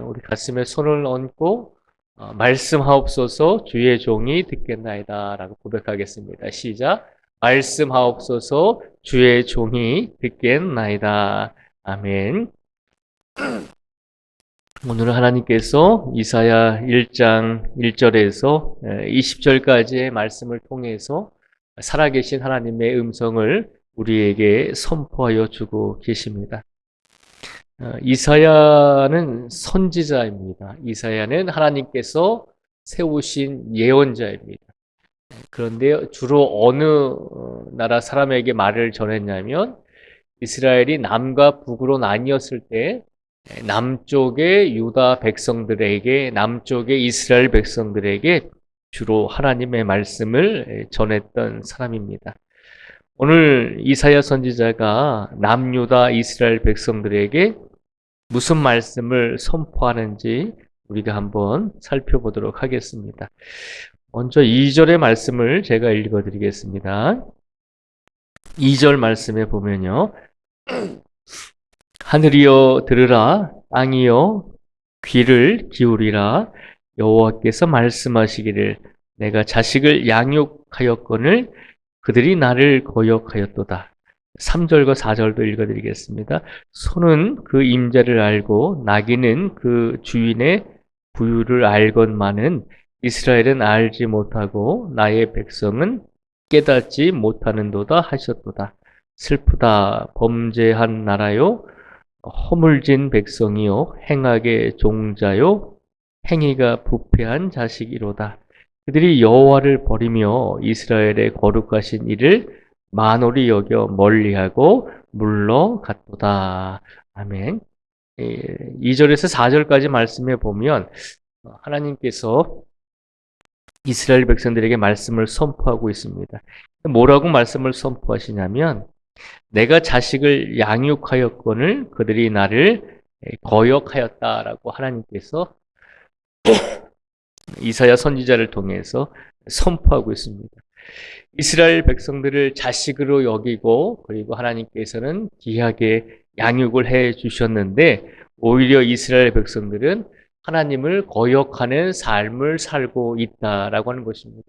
우리 가슴에 손을 얹고 말씀하옵소서 주의 종이 듣겠나이다 라고 고백하겠습니다. 시작. 말씀하옵소서 주의 종이 듣겠나이다. 아멘. 오늘은 하나님께서 이사야 1장 1절에서 20절까지의 말씀을 통해서 살아계신 하나님의 음성을 우리에게 선포하여 주고 계십니다. 이사야는 선지자입니다. 이사야는 하나님께서 세우신 예언자입니다. 그런데 주로 어느 나라 사람에게 말을 전했냐면 이스라엘이 남과 북으로 나뉘었을 때 남쪽의 유다 백성들에게, 남쪽의 이스라엘 백성들에게 주로 하나님의 말씀을 전했던 사람입니다. 오늘 이사야 선지자가 남유다 이스라엘 백성들에게 무슨 말씀을 선포하는지 우리가 한번 살펴보도록 하겠습니다. 먼저 2절의 말씀을 제가 읽어드리겠습니다. 2절 말씀에 보면요. 하늘이여 들으라, 땅이여 귀를 기울이라. 여호와께서 말씀하시기를 내가 자식을 양육하였거늘 그들이 나를 거역하였도다. 3절과 4절도 읽어드리겠습니다. 소는 그 임자를 알고 나귀는 그 주인의 부유를 알건만은 이스라엘은 알지 못하고 나의 백성은 깨닫지 못하는도다 하셨도다. 슬프다. 범죄한 나라요 허물진 백성이요 행악의 종자요 행위가 부패한 자식이로다. 그들이 여호와를 버리며 이스라엘의 거룩하신 이를 만홀히 여겨 멀리하고 물러갔도다. 아멘. 2절에서 4절까지 말씀해 보면 하나님께서 이스라엘 백성들에게 말씀을 선포하고 있습니다. 뭐라고 말씀을 선포하시냐면 내가 자식을 양육하였거늘 그들이 나를 거역하였다라고 하나님께서 이사야 선지자를 통해서 선포하고 있습니다. 이스라엘 백성들을 자식으로 여기고 그리고 하나님께서는 귀하게 양육을 해 주셨는데 오히려 이스라엘 백성들은 하나님을 거역하는 삶을 살고 있다라고 하는 것입니다.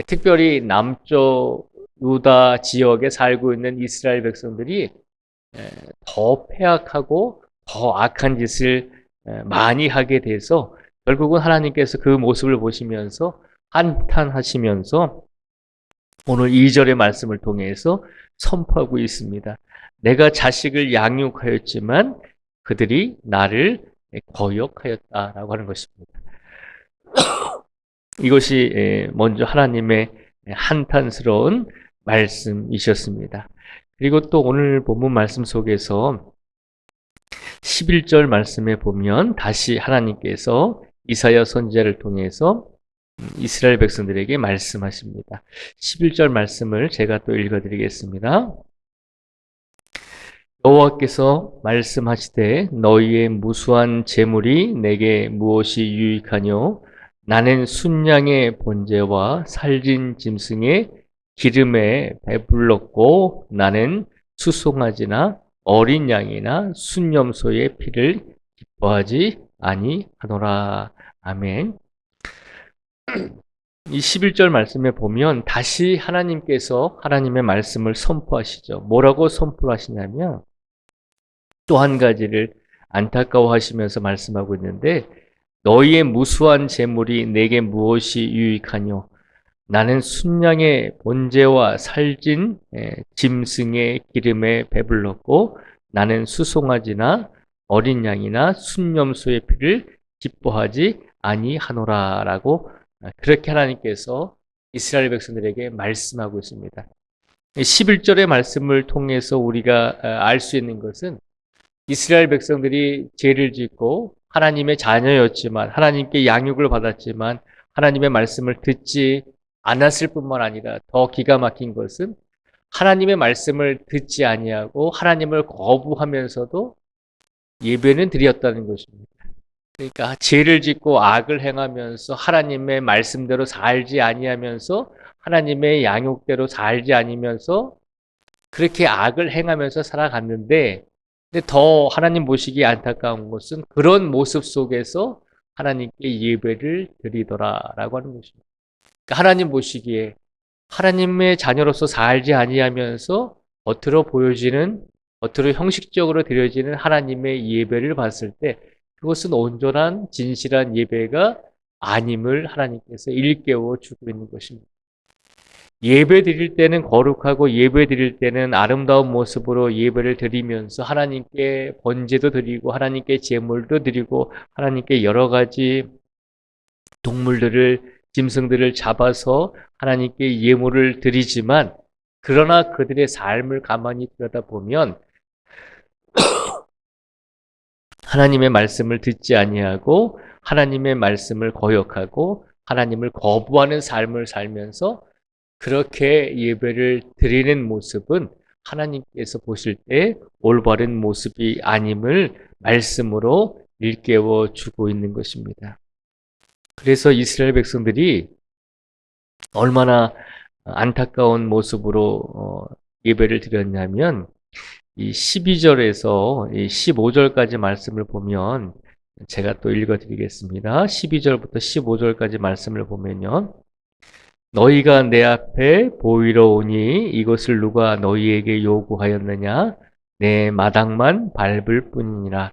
특별히 남쪽 유다 지역에 살고 있는 이스라엘 백성들이 더 패악하고 더 악한 짓을 많이 하게 돼서 결국은 하나님께서 그 모습을 보시면서 한탄하시면서 오늘 2절의 말씀을 통해서 선포하고 있습니다. 내가 자식을 양육하였지만 그들이 나를 거역하였다라고 하는 것입니다. 이것이 먼저 하나님의 한탄스러운 말씀이셨습니다. 그리고 또 오늘 본문 말씀 속에서 11절 말씀에 보면 다시 하나님께서 이사야 선지자를 통해서 이스라엘 백성들에게 말씀하십니다. 11절 말씀을 제가 또 읽어드리겠습니다. 여호와께서 말씀하시되 너희의 무수한 재물이 내게 무엇이 유익하뇨? 나는 순양의 번제와 살진 짐승의 기름에 배불렀고 나는 수송아지나 어린 양이나 순염소의 피를 기뻐하지 아니하노라. 아멘. 이 11절 말씀에 보면 다시 하나님께서 하나님의 말씀을 선포하시죠. 뭐라고 선포하시냐면 또 한 가지를 안타까워하시면서 말씀하고 있는데 너희의 무수한 재물이 내게 무엇이 유익하뇨? 나는 순양의 번제와 살진 짐승의 기름에 배불렀고 나는 수송아지나 어린 양이나 순염소의 피를 기뻐하지 아니하노라라고 그렇게 하나님께서 이스라엘 백성들에게 말씀하고 있습니다. 11절의 말씀을 통해서 우리가 알 수 있는 것은 이스라엘 백성들이 죄를 짓고 하나님의 자녀였지만 하나님께 양육을 받았지만 하나님의 말씀을 듣지 않았을 뿐만 아니라 더 기가 막힌 것은 하나님의 말씀을 듣지 아니하고 하나님을 거부하면서도 예배는 드렸다는 것입니다. 그러니까 죄를 짓고 악을 행하면서 하나님의 말씀대로 살지 아니하면서 하나님의 양육대로 살지 아니면서 그렇게 악을 행하면서 살아갔는데 근데 더 하나님 보시기에 안타까운 것은 그런 모습 속에서 하나님께 예배를 드리더라라고 하는 것입니다. 그러니까 하나님 보시기에 하나님의 자녀로서 살지 아니하면서 겉으로 형식적으로 드려지는 하나님의 예배를 봤을 때 그것은 온전한 진실한 예배가 아님을 하나님께서 일깨워 주고 있는 것입니다. 예배 드릴 때는 거룩하고 예배 드릴 때는 아름다운 모습으로 예배를 드리면서 하나님께 번제도 드리고 하나님께 제물도 드리고 하나님께 여러 가지 짐승들을 잡아서 하나님께 예물을 드리지만 그러나 그들의 삶을 가만히 들여다보면 하나님의 말씀을 듣지 아니하고 하나님의 말씀을 거역하고 하나님을 거부하는 삶을 살면서 그렇게 예배를 드리는 모습은 하나님께서 보실 때 올바른 모습이 아님을 말씀으로 일깨워 주고 있는 것입니다. 그래서 이스라엘 백성들이 얼마나 안타까운 모습으로 예배를 드렸냐면 이 12절에서 이 15절까지 말씀을 보면 제가 또 읽어드리겠습니다. 12절부터 15절까지 말씀을 보면요. 너희가 내 앞에 보이러 오니 이것을 누가 너희에게 요구하였느냐? 내 마당만 밟을 뿐이니라.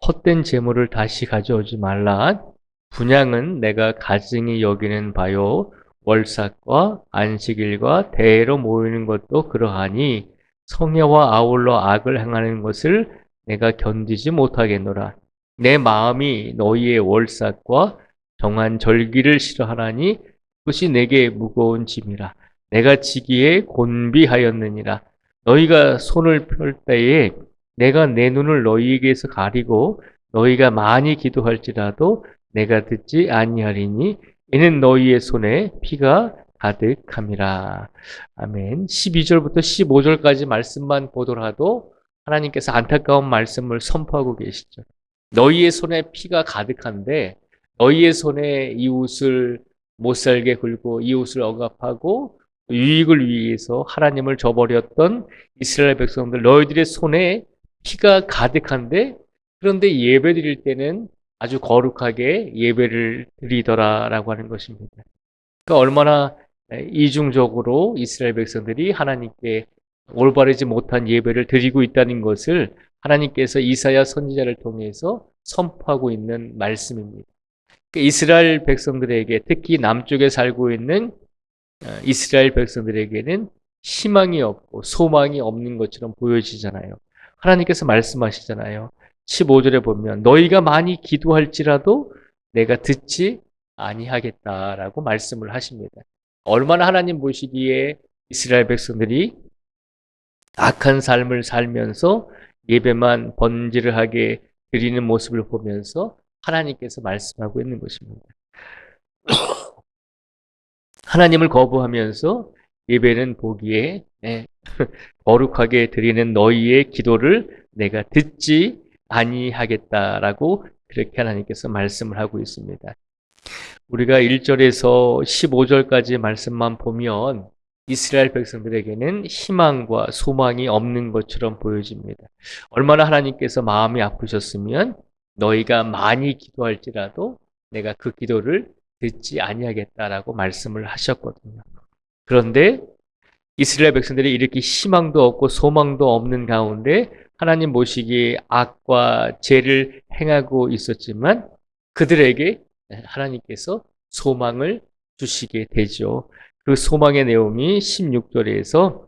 헛된 재물을 다시 가져오지 말라. 분향은 내가 가증히 여기는 바요. 월삭과 안식일과 대회로 모이는 것도 그러하니 성회와 아울러 악을 행하는 것을 내가 견디지 못하겠노라. 내 마음이 너희의 월삭과 정한 절기를 싫어하나니 그것이 내게 무거운 짐이라. 내가 지기에 곤비하였느니라. 너희가 손을 펼 때에 내가 내 눈을 너희에게서 가리고 너희가 많이 기도할지라도 내가 듣지 아니하리니 이는 너희의 손에 피가 가득함이라. 아멘. 12절부터 15절까지 말씀만 보더라도 하나님께서 안타까운 말씀을 선포하고 계시죠. 너희의 손에 피가 가득한데 너희의 손에 이웃을 못살게 굴고 이웃을 억압하고 유익을 위해서 하나님을 저버렸던 이스라엘 백성들 너희들의 손에 피가 가득한데 그런데 예배 드릴 때는 아주 거룩하게 예배를 드리더라라고 하는 것입니다. 그러니까 얼마나 이중적으로 이스라엘 백성들이 하나님께 올바르지 못한 예배를 드리고 있다는 것을 하나님께서 이사야 선지자를 통해서 선포하고 있는 말씀입니다. 이스라엘 백성들에게 특히 남쪽에 살고 있는 이스라엘 백성들에게는 희망이 없고 소망이 없는 것처럼 보여지잖아요. 하나님께서 말씀하시잖아요. 15절에 보면 너희가 많이 기도할지라도 내가 듣지 아니하겠다라고 말씀을 하십니다. 얼마나 하나님 보시기에 이스라엘 백성들이 악한 삶을 살면서 예배만 번지르하게 드리는 모습을 보면서 하나님께서 말씀하고 있는 것입니다. 하나님을 거부하면서 예배는 보기에 거룩하게 드리는 너희의 기도를 내가 듣지 아니하겠다라고 그렇게 하나님께서 말씀을 하고 있습니다. 우리가 1절에서 15절까지 말씀만 보면 이스라엘 백성들에게는 희망과 소망이 없는 것처럼 보여집니다. 얼마나 하나님께서 마음이 아프셨으면 너희가 많이 기도할지라도 내가 그 기도를 듣지 아니하겠다라고 말씀을 하셨거든요. 그런데 이스라엘 백성들이 이렇게 희망도 없고 소망도 없는 가운데 하나님 보시기에 악과 죄를 행하고 있었지만 그들에게 하나님께서 소망을 주시게 되죠. 그 소망의 내용이 16절에서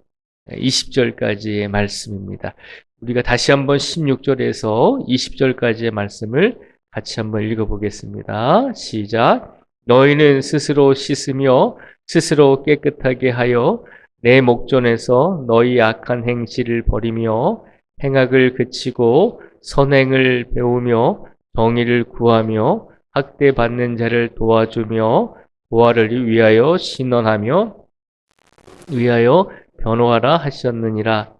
20절까지의 말씀입니다. 우리가 다시 한번 16절에서 20절까지의 말씀을 같이 한번 읽어보겠습니다. 시작. 너희는 스스로 씻으며 스스로 깨끗하게 하여 내 목전에서 너희 악한 행실을 버리며 행악을 그치고 선행을 배우며 정의를 구하며 학대받는 자를 도와주며 보화를 위하여 신원하며 위하여 변호하라 하셨느니라.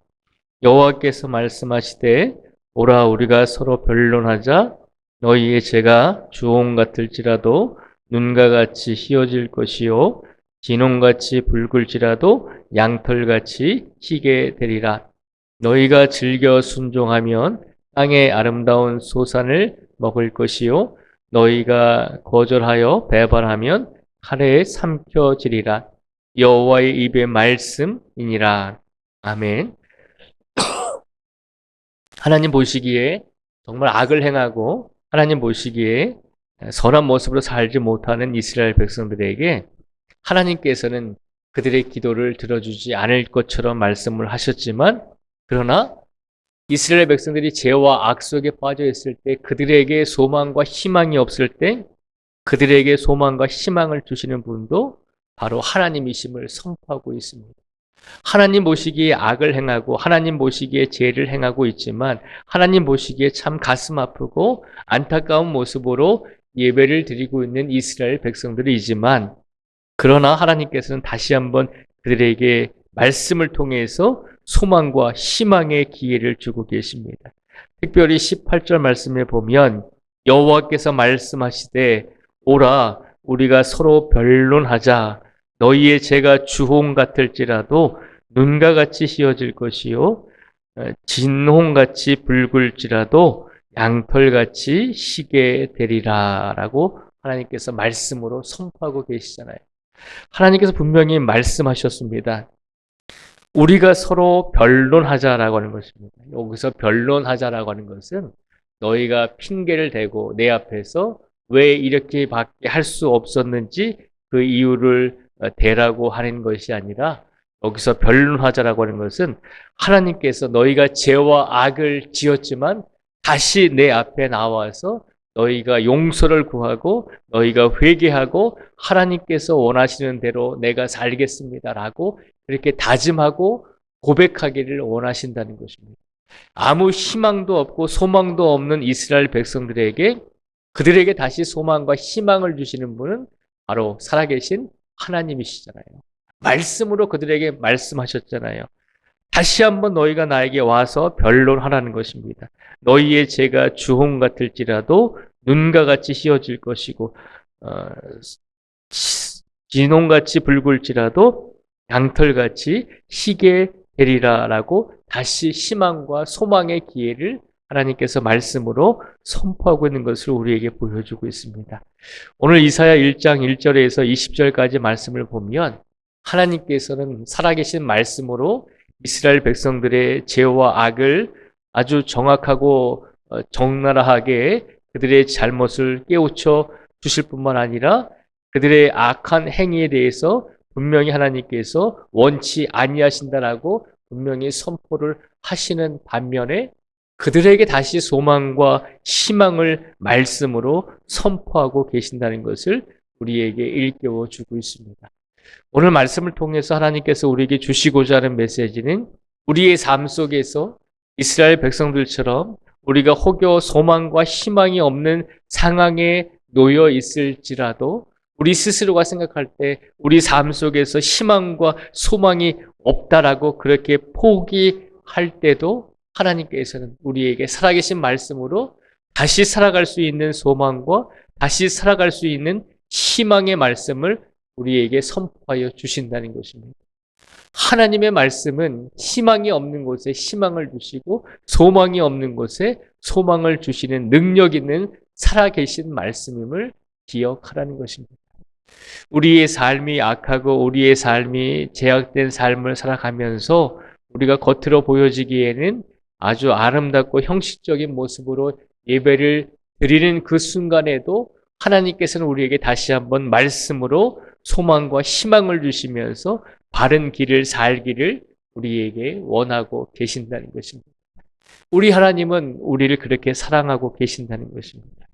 여호와께서 말씀하시되 오라 우리가 서로 변론하자. 너희의 죄가 주홍 같을지라도 눈과 같이 희어질 것이요 진홍같이 붉을지라도 양털같이 희게 되리라. 너희가 즐겨 순종하면 땅의 아름다운 소산을 먹을 것이요 너희가 거절하여 배반하면 칼에 삼켜지리라. 여호와의 입의 말씀이니라. 아멘. 하나님 보시기에 정말 악을 행하고 하나님 보시기에 선한 모습으로 살지 못하는 이스라엘 백성들에게 하나님께서는 그들의 기도를 들어주지 않을 것처럼 말씀을 하셨지만, 그러나 이스라엘 백성들이 죄와 악 속에 빠져 있을 때, 그들에게 소망과 희망이 없을 때 그들에게 소망과 희망을 주시는 분도 바로 하나님이심을 선포하고 있습니다. 하나님 보시기에 악을 행하고 하나님 보시기에 죄를 행하고 있지만, 하나님 보시기에 참 가슴 아프고 안타까운 모습으로 예배를 드리고 있는 이스라엘 백성들이지만, 그러나 하나님께서는 다시 한번 그들에게 말씀을 통해서 소망과 희망의 기회를 주고 계십니다. 특별히 18절 말씀에 보면 여호와께서 말씀하시되 오라 우리가 서로 변론하자. 너희의 죄가 주홍 같을지라도 눈과 같이 휘어질 것이요 진홍같이 붉을지라도 양털같이 희게 되리라 라고 하나님께서 말씀으로 선포하고 계시잖아요. 하나님께서 분명히 말씀하셨습니다. 우리가 서로 변론하자라고 하는 것입니다. 여기서 변론하자라고 하는 것은 너희가 핑계를 대고 내 앞에서 왜 이렇게밖에 할 수 없었는지 그 이유를 대라고 하는 것이 아니라, 여기서 변론하자라고 하는 것은 하나님께서 너희가 죄와 악을 지었지만 다시 내 앞에 나와서 너희가 용서를 구하고 너희가 회개하고 하나님께서 원하시는 대로 내가 살겠습니다라고 그렇게 다짐하고 고백하기를 원하신다는 것입니다. 아무 희망도 없고 소망도 없는 이스라엘 백성들에게, 그들에게 다시 소망과 희망을 주시는 분은 바로 살아계신 하나님이시잖아요. 말씀으로 그들에게 말씀하셨잖아요. 다시 한번 너희가 나에게 와서 변론하라는 것입니다. 너희의 죄가 주홍 같을지라도 눈과 같이 휘어질 것이고 진홍같이 붉을지라도 양털같이 희게 되리라라고 다시 희망과 소망의 기회를 하나님께서 말씀으로 선포하고 있는 것을 우리에게 보여주고 있습니다. 오늘 이사야 1장 1절에서 20절까지 말씀을 보면 하나님께서는 살아계신 말씀으로 이스라엘 백성들의 죄와 악을 아주 정확하고 적나라하게 그들의 잘못을 깨우쳐 주실 뿐만 아니라 그들의 악한 행위에 대해서 분명히 하나님께서 원치 아니하신다라고 분명히 선포를 하시는 반면에 그들에게 다시 소망과 희망을 말씀으로 선포하고 계신다는 것을 우리에게 일깨워 주고 있습니다. 오늘 말씀을 통해서 하나님께서 우리에게 주시고자 하는 메시지는 우리의 삶 속에서 이스라엘 백성들처럼 우리가 혹여 소망과 희망이 없는 상황에 놓여 있을지라도 우리 스스로가 생각할 때 우리 삶 속에서 희망과 소망이 없다라고 그렇게 포기할 때도 하나님께서는 우리에게 살아계신 말씀으로 다시 살아갈 수 있는 소망과 다시 살아갈 수 있는 희망의 말씀을 우리에게 선포하여 주신다는 것입니다. 하나님의 말씀은 희망이 없는 곳에 희망을 주시고 소망이 없는 곳에 소망을 주시는 능력 있는 살아계신 말씀임을 기억하라는 것입니다. 우리의 삶이 악하고 우리의 삶이 제약된 삶을 살아가면서 우리가 겉으로 보여지기에는 아주 아름답고 형식적인 모습으로 예배를 드리는 그 순간에도 하나님께서는 우리에게 다시 한번 말씀으로 소망과 희망을 주시면서 바른 길을 살기를 우리에게 원하고 계신다는 것입니다. 우리 하나님은 우리를 그렇게 사랑하고 계신다는 것입니다.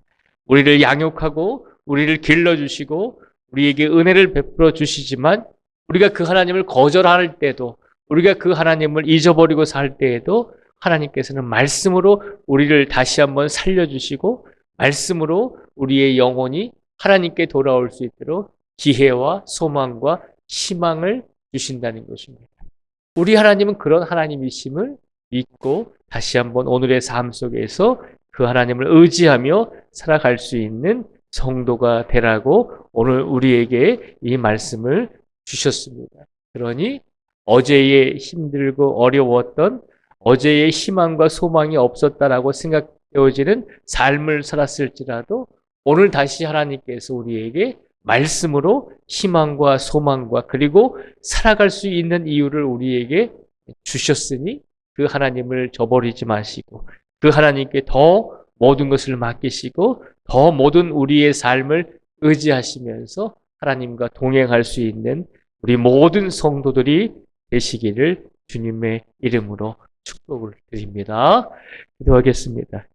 우리를 양육하고 우리를 길러주시고 우리에게 은혜를 베풀어 주시지만 우리가 그 하나님을 거절할 때도, 우리가 그 하나님을 잊어버리고 살 때에도 하나님께서는 말씀으로 우리를 다시 한번 살려주시고 말씀으로 우리의 영혼이 하나님께 돌아올 수 있도록 기회와 소망과 희망을 주신다는 것입니다. 우리 하나님은 그런 하나님이심을 믿고 다시 한번 오늘의 삶 속에서 그 하나님을 의지하며 살아갈 수 있는 성도가 되라고 오늘 우리에게 이 말씀을 주셨습니다. 그러니 어제의 힘들고 어려웠던 어제의 희망과 소망이 없었다라고 생각되어지는 삶을 살았을지라도 오늘 다시 하나님께서 우리에게 말씀으로 희망과 소망과 그리고 살아갈 수 있는 이유를 우리에게 주셨으니 그 하나님을 저버리지 마시고 그 하나님께 더 모든 것을 맡기시고 더 모든 우리의 삶을 의지하시면서 하나님과 동행할 수 있는 우리 모든 성도들이 되시기를 주님의 이름으로 축복을 드립니다. 기도하겠습니다.